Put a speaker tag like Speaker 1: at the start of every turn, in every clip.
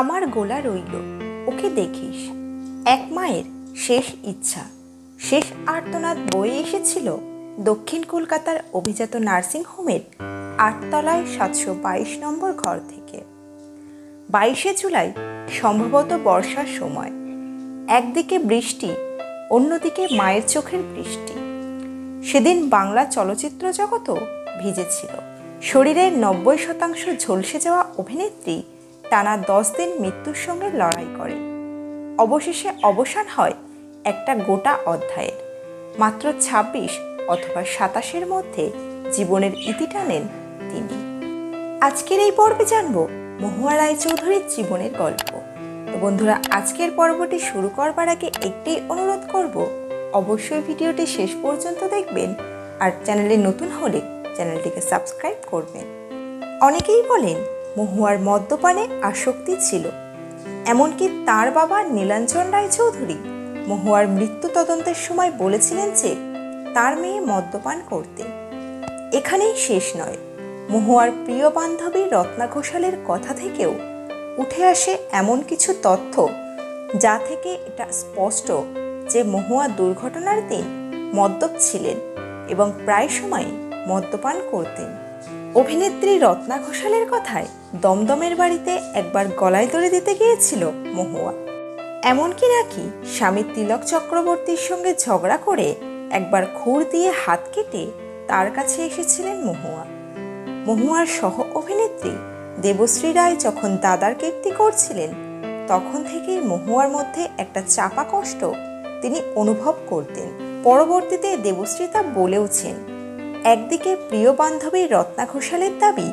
Speaker 1: আমার গোলা রইল, ওকে দেখিস। এক মায়ের শেষ ইচ্ছা, শেষ আর্তনাদ বয়ে এসেছিল দক্ষিণ কলকাতার অভিজাত নার্সিংহোমের ৮ তলায় ৭২২ নম্বর ঘর থেকে। ২২শে জুলাই, সম্ভবত বর্ষার সময়। একদিকে বৃষ্টি, অন্যদিকে মায়ের চোখের বৃষ্টি। সেদিন বাংলা চলচ্চিত্র জগতও ভিজেছিল। শরীরের ৯০% ঝলসে যাওয়া অভিনেত্রী টানা ১০ দিন মৃত্যুর সঙ্গে লড়াই করে। অবশেষে অবসান হয় একটা গোটা অধ্যায়ের। মাত্র ২৬ অথবা ২৭-এর মধ্যে জীবনের ইতি টানেন তিনি। আজকের এই পর্বে জানব মহুয়া রায়চৌধুরীর জীবনের গল্প। তো বন্ধুরা, আজকের পর্বটি শুরু করবার আগে একটাই অনুরোধ করব, অবশ্যই ভিডিওটি শেষ পর্যন্ত দেখবেন, আর চ্যানেলে নতুন হলে চ্যানেলটিকে সাবস্ক্রাইব করবেন। অনেকেই বলেন মহুয়ার মদ্যপানে আসক্তি ছিল। এমনকি তার বাবা নীলাঞ্জন রায়চৌধুরী মহুয়ার মৃত্যু তদন্তের সময় বলেছিলেন যে তার মেয়ে মদ্যপান করতে। এখানেই শেষ নয়, মহুয়ার প্রিয় বান্ধবী রত্না ঘোষালের কথা থেকেও উঠে আসে এমন কিছু তথ্য যা থেকে এটা স্পষ্ট যে মহুয়া দুর্ঘটনার দিন মদ্যপ ছিলেন এবং প্রায় সময় মদ্যপান করতেন। অভিনেত্রী রত্না ঘোষালের কথায় দমদমের বাড়িতে একবার গলায় দড়ি দিতে গিয়েছিল মহুয়া। এমনকি নাকি স্বামী তিলক চক্রবর্তীর সঙ্গে ঝগড়া করে একবার খুর দিয়ে হাত কেটে তার কাছে এসেছিলেন মহুয়া। মহুয়ার সহ অভিনেত্রী দেবশ্রী রায় যখন দাদার কীর্তি করছিলেন, তখন থেকেই মহুয়ার মধ্যে একটা চাপা কষ্ট তিনি অনুভব করতেন। পরবর্তীতে দেবশ্রী তা বলেওছেন। একদিকে প্রিয় বান্ধবী রত্না ঘোষালের দাবি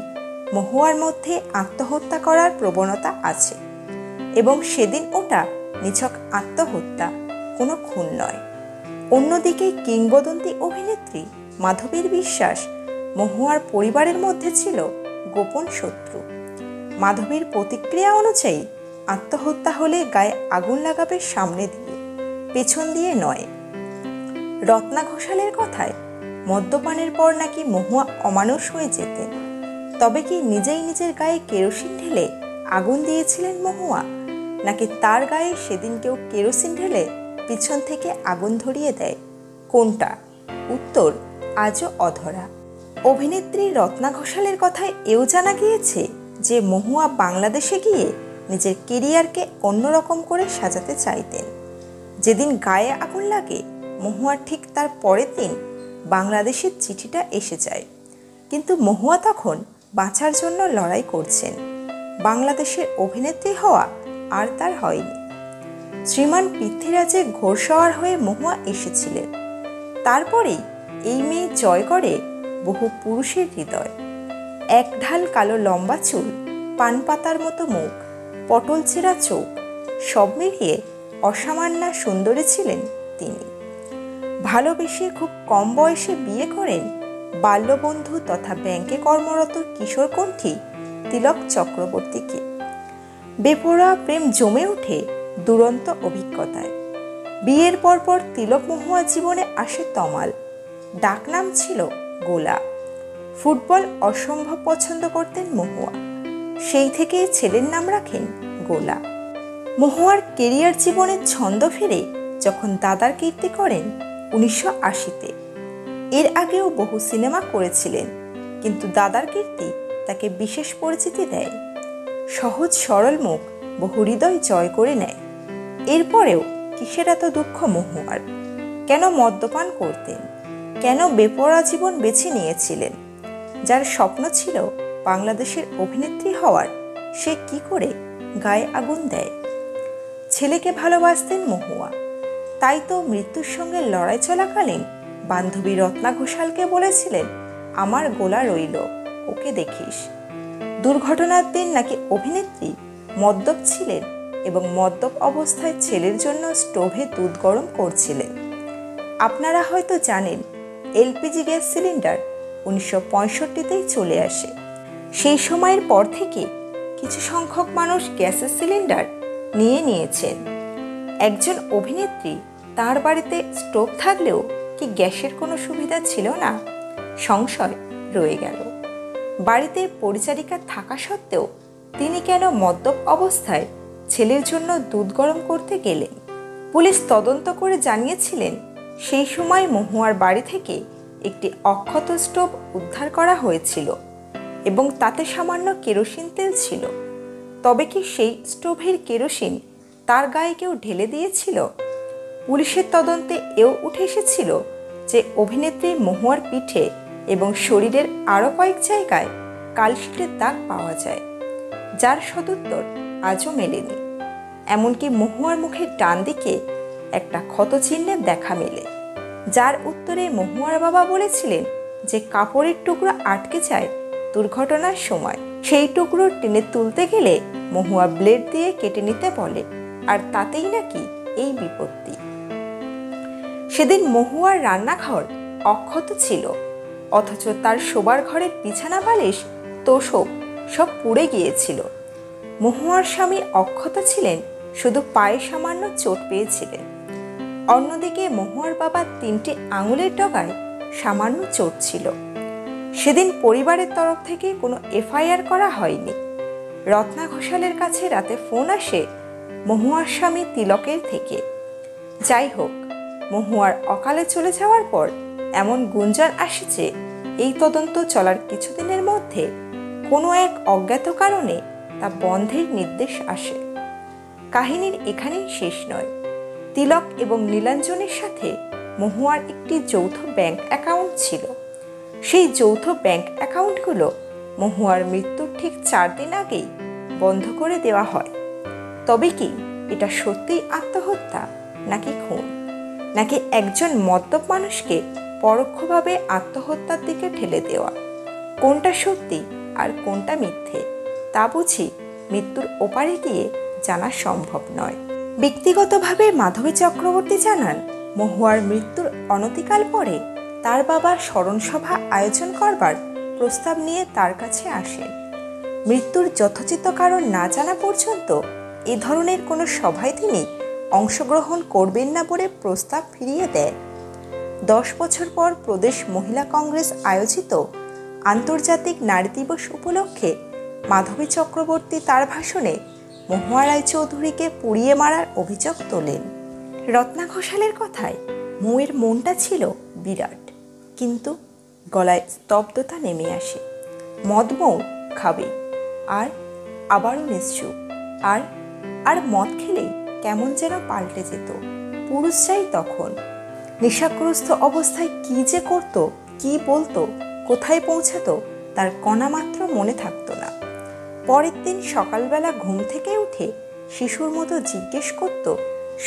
Speaker 1: মহুয়ার মধ্যে আত্মহত্যা করার প্রবণতা আছে এবং সেদিন ওটা নিছক আত্মহত্যা, কোনো খুন নয়। অন্যদিকে কিংবদন্তি অভিনেত্রী মাধবীর বিশ্বাস মহুয়ার পরিবারের মধ্যে ছিল গোপন শত্রু। মাধবীর প্রতিক্রিয়া অনুযায়ী আত্মহত্যা হলে গায়ে আগুন লাগাবে সামনে দিয়ে, পেছন দিয়ে নয়। রত্না ঘোষালের কথায় মদ্যপানের পর নাকি মহুয়া অমানুষ হয়ে যেতেন। তবে কি নিজেই নিজের গায়ে কেরোসিন ঢেলে আগুন দিয়েছিলেন মহুয়া, নাকি তার গায়ে সেদিন কেউ কেরোসিন ঢেলে পিছন থেকে আগুন ধরিয়ে দেয়? কোনটা? উত্তর আজও অধরা। অভিনেত্রী রত্না ঘোষালের কথায় এও জানা গিয়েছে যে মহুয়া বাংলাদেশে গিয়ে নিজের কেরিয়ারকে অন্যরকম করে সাজাতে চাইতেন। যেদিন গায়ে আগুন লাগে, মহুয়ার ঠিক তার পরের দিন বাংলাদেশের চিঠিটা এসে যায়। কিন্তু মহুয়া তখন বাঁচার জন্য লড়াই করছেন। বাংলাদেশের অভিনেত্রী হওয়া আর তার হয়নি। শ্রীমান পৃথ্বীরাজের ঘোড়সওয়ার হয়ে মহুয়া এসেছিলেন। তারপরেই এই মেয়ে জয় করে বহু পুরুষের হৃদয়। এক ঢাল কালো লম্বা চুল, পান পাতার মতো মুখ, পটল ছেঁড়া চোখ, সব মিলিয়ে অসামান্য সুন্দরী ছিলেন তিনি। ভালোবেসে খুব কম বয়সে বিয়ে করেন বাল্যবন্ধু তথা ব্যাংকে কর্মরত কিশোরকণ্ঠী তিলক চক্রবর্তীকে। বেপরোয়া প্রেম জমে ওঠে দুরন্ত অভিজ্ঞতায়। বিয়ের পরপর তিলক মহুয়া জীবনে আসে তমাল। ডাকনাম ছিল গোলা। ফুটবল অসম্ভব পছন্দ করতেন মহুয়া। সেই থেকে ছেলের নাম রাখেন গোলা। মহুয়ার কেরিয়ার জীবনের ছন্দ ফিরে যখন দাদার কীর্তি করেন ১৯৮০-তে। এর আগেও বহু সিনেমা করেছিলেন, কিন্তু দাদার কীর্তি তাকে বিশেষ পরিচিতি দেয়। সহজ সরল মুখ বহু হৃদয় জয় করে নেয়। এরপরেও কিসের এত দুঃখ মহুয়ার? কেন মদ্যপান করতেন? কেন বেপরোয়া জীবন বেছে নিয়েছিলেন? যার স্বপ্ন ছিল বাংলাদেশের অভিনেত্রী হওয়ার, সে কি করে গায়ে আগুন দেয়? ছেলেকে ভালোবাসতেন মহুয়া, তাই তো মৃত্যুর সঙ্গে লড়াই চলাকালীন বান্ধবী রত্না ঘোষালকে বলেছিলেন, আমার গোলা রইল, ওকে দেখিস। দুর্ঘটনার দিন নাকি অভিনেত্রী মদ্যপ ছিলেন এবং মদ্যপ অবস্থায় ছেলের জন্য স্টোভে দুধ গরম করছিলেন। আপনারা হয়তো জানেন, এলপিজি গ্যাস সিলিন্ডার ১৯৬৫-তেই চলে আসে। সেই সময়ের পর থেকে কিছু সংখ্যক মানুষ গ্যাসের সিলিন্ডার নিয়ে নিয়েছেন। একজন অভিনেত্রী, তার বাড়িতে স্টোভ থাকলেও কি গ্যাসের কোনো সুবিধা ছিল না? সংশয় রয়ে গেল। বাড়িতে পরিচারিকা থাকা সত্ত্বেও তিনি কেন মদ্যপ অবস্থায় ছেলের জন্য দুধ গরম করতে গেলেন। পুলিশ তদন্ত করে জানিয়েছিলেন সেই সময় মহুয়ার বাড়ি থেকে একটি অক্ষত স্টোভ উদ্ধার করা হয়েছিল এবং তাতে সামান্য কেরোসিন তেল ছিল। তবে কি সেই স্টোভের কেরোসিন তার গায়ে কেউ ঢেলে দিয়েছিল? পুলিশের তদন্তে এও উঠে এসেছিল যে অভিনেত্রী মহুয়ার পিঠে এবং শরীরের আরও কয়েক জায়গায় কালশিটের দাগ পাওয়া যায়, যার সদুত্তর আজও মেলেনি। এমনকি মহুয়ার মুখের ডান দিকে একটা ক্ষতচিহ্নের দেখা মেলে, যার উত্তরে মহুয়ার বাবা বলেছিলেন যে কাপড়ের টুকরো আটকে যায় দুর্ঘটনার সময়। সেই টুকরো টেনে তুলতে গেলে মহুয়া ব্লেড দিয়ে কেটে নিতে বলে, আর তাতেই নাকি এই বিপত্তি। সেদিন মহুয়ার রান্নাঘর অক্ষত ছিল, অথচ তার শোবার ঘরের বিছানা বালিশ, তোশক সব পুড়ে গিয়েছিল। মহুয়ার স্বামী অক্ষত ছিলেন, শুধু পায়ে সামান্য চোট পেয়েছিলেন। অন্যদিকে মহুয়ার বাবার 3টি আঙুলের ডগায় সামান্য চোট ছিল। সেদিন পরিবারের তরফ থেকে কোনো এফআইআর করা হয়নি। রত্না ঘোষালের কাছে রাতে ফোন আসে মহুয়ার স্বামী তিলকের থেকে। যাই হোক, মহুয়ার অকালে চলে যাওয়ার পর এমন গুঞ্জন আসে যে এই তদন্ত চলার কিছুদিনের মধ্যে কোনো এক অজ্ঞাত কারণে তা বন্ধের নির্দেশ আসে। কাহিনীর এখানেই শেষ নয়। তিলক এবং নীলাঞ্জনের সাথে মহুয়ার একটি যৌথ ব্যাংক অ্যাকাউন্ট ছিল। সেই যৌথ ব্যাংক অ্যাকাউন্টগুলো মহুয়ার মৃত্যুর ঠিক 4 দিন আগেই বন্ধ করে দেওয়া হয়। তবে কি এটা সত্যিই আত্মহত্যা, নাকি খুন, নাকি একজন মদ্যপ মানুষকে পরোক্ষভাবে আত্মহত্যার দিকে ঠেলে দেওয়া? কোনটা সত্যি আর কোনটা মিথ্যে তা বুঝি মৃত্যুর ওপারে গিয়ে জানা সম্ভব নয়। ব্যক্তিগতভাবে মাধবী চক্রবর্তী জানান, মহুয়ার মৃত্যুর অনতিকাল পরে তার বাবা স্মরণসভা আয়োজন করবার প্রস্তাব নিয়ে তার কাছে আসেন। মৃত্যুর যথোচিত কারণ না জানা পর্যন্ত এ ধরনের কোনো সভায় তিনি অংশগ্রহণ করবেন না বলে প্রস্তাব ফিরিয়ে দেয়। 10 বছর পর প্রদেশ মহিলা কংগ্রেস আয়োজিত আন্তর্জাতিক নারী দিবস উপলক্ষে মাধবী চক্রবর্তী তার ভাষণে মহুয়া রায়চৌধুরীকে পুড়িয়ে মারার অভিযোগ তোলেন। রত্না ঘোষালের কথায় মৌয়ের মনটা ছিল বিরাট, কিন্তু গলায় স্তব্ধতা নেমে আসে। মদ মৌ খাবে, আর আবারও নিশ্চুপ, আর মদ খেলেই কেমন যেন পাল্টে যেত। পুরুষ চাই তখন। নেশাগ্রস্ত অবস্থায় কি যে করত, কি বলতো, কোথায় পৌঁছাতো তার কণামাত্র মনে থাকতো না। পরের দিন সকালবেলা ঘুম থেকে উঠে শিশুর মতো জিজ্ঞেস করত,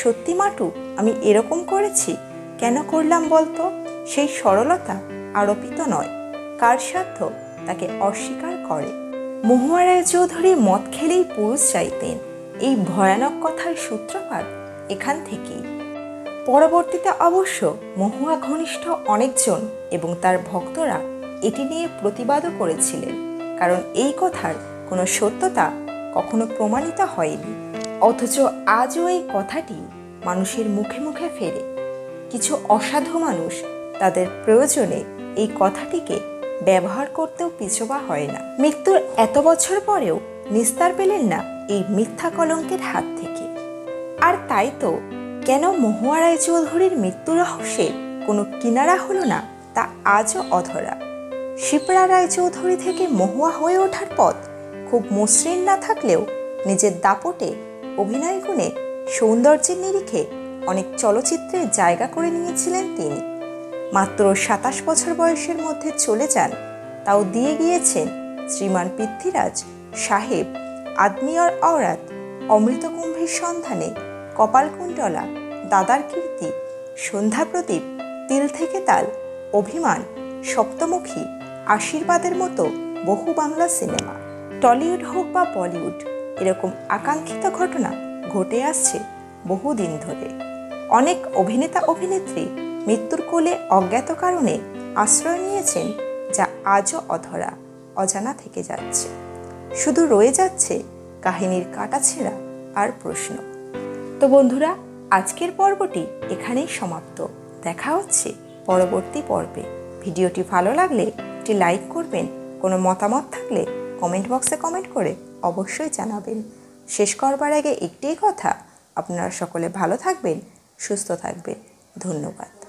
Speaker 1: সত্যি মাটু, আমি এরকম করেছি, কেন করলাম বলতো? সেই সরলতা আরোপিত নয়, কার সাধ্য তাকে অস্বীকার করে। মহুয়া রায়চৌধুরী মদ খেলেই পুরুষ চাইতেন, এই ভয়ানক কথার সূত্রপাত এখান থেকেই। পরবর্তীতে অবশ্য মহুয়া ঘনিষ্ঠ অনেকজন এবং তার ভক্তরা এটি নিয়ে প্রতিবাদও করেছিলেন, কারণ এই কথার কোনো সত্যতা কখনো প্রমাণিত হয়নি। অথচ আজও এই কথাটি মানুষের মুখে মুখে ফেরে। কিছু অসাধু মানুষ তাদের প্রয়োজনে এই কথাটিকে ব্যবহার করতেও পিছপা হয় না। মৃত্যুর এত বছর পরেও নিস্তার পেলেন না এই মিথ্যা কলঙ্কের হাত থেকে। আর তাই তো কেন মহুয়া রায়চৌধুরীর মৃত্যু রহস্যের কোনো কিনারা হলো না তা আজও অধরা। শিপ্রা রায়চৌধুরী থেকে মহুয়া হয়ে ওঠার পথ খুব মসৃণ না থাকলেও নিজের দাপটে, অভিনয় গুণে, সৌন্দর্যের নিরিখে অনেক চলচ্চিত্রে জায়গা করে নিয়েছিলেন তিনি। মাত্র 27 বছর বয়সের মধ্যে চলে যান, তাও দিয়ে গিয়েছেন শ্রীমান পৃথ্বীরাজ, সাহেব, আদমি और औरत, অমৃতকুম্ভের সন্ধানে, কপালকুণ্ডলা, দাদার কীর্তি, সন্ধ্যা প্রদীপ, তিল থেকে তাল, অভিমান, সপ্তমুখী, আশীর্বাদের মতো বহু বাংলা সিনেমা। টলিউড হোক বা বলিউড, এরকম আকাঙ্ক্ষিত ঘটনা ঘটে আসছে বহুদিন ধরে। অনেক অভিনেতা অভিনেত্রী মৃত্যুর কোলে অজ্ঞাত কারণে আশ্রয় নিয়েছেন, যা আজও অধরা, অজানা থেকে যাচ্ছে। শুধু রয়ে যাচ্ছে কাহিনীর কাটাছেঁড়া আর প্রশ্ন। তো বন্ধুরা, আজকের পর্বটি এখানেই সমাপ্ত। দেখা হচ্ছে পরবর্তী পর্বে। ভিডিওটি ভালো লাগলে একটি লাইক করবেন। কোনো মতামত থাকলে কমেন্ট বক্সে কমেন্ট করে অবশ্যই জানাবেন। শেষ করবার আগে একটিই কথা, আপনারা সকলে ভালো থাকবেন, সুস্থ থাকবেন। ধন্যবাদ।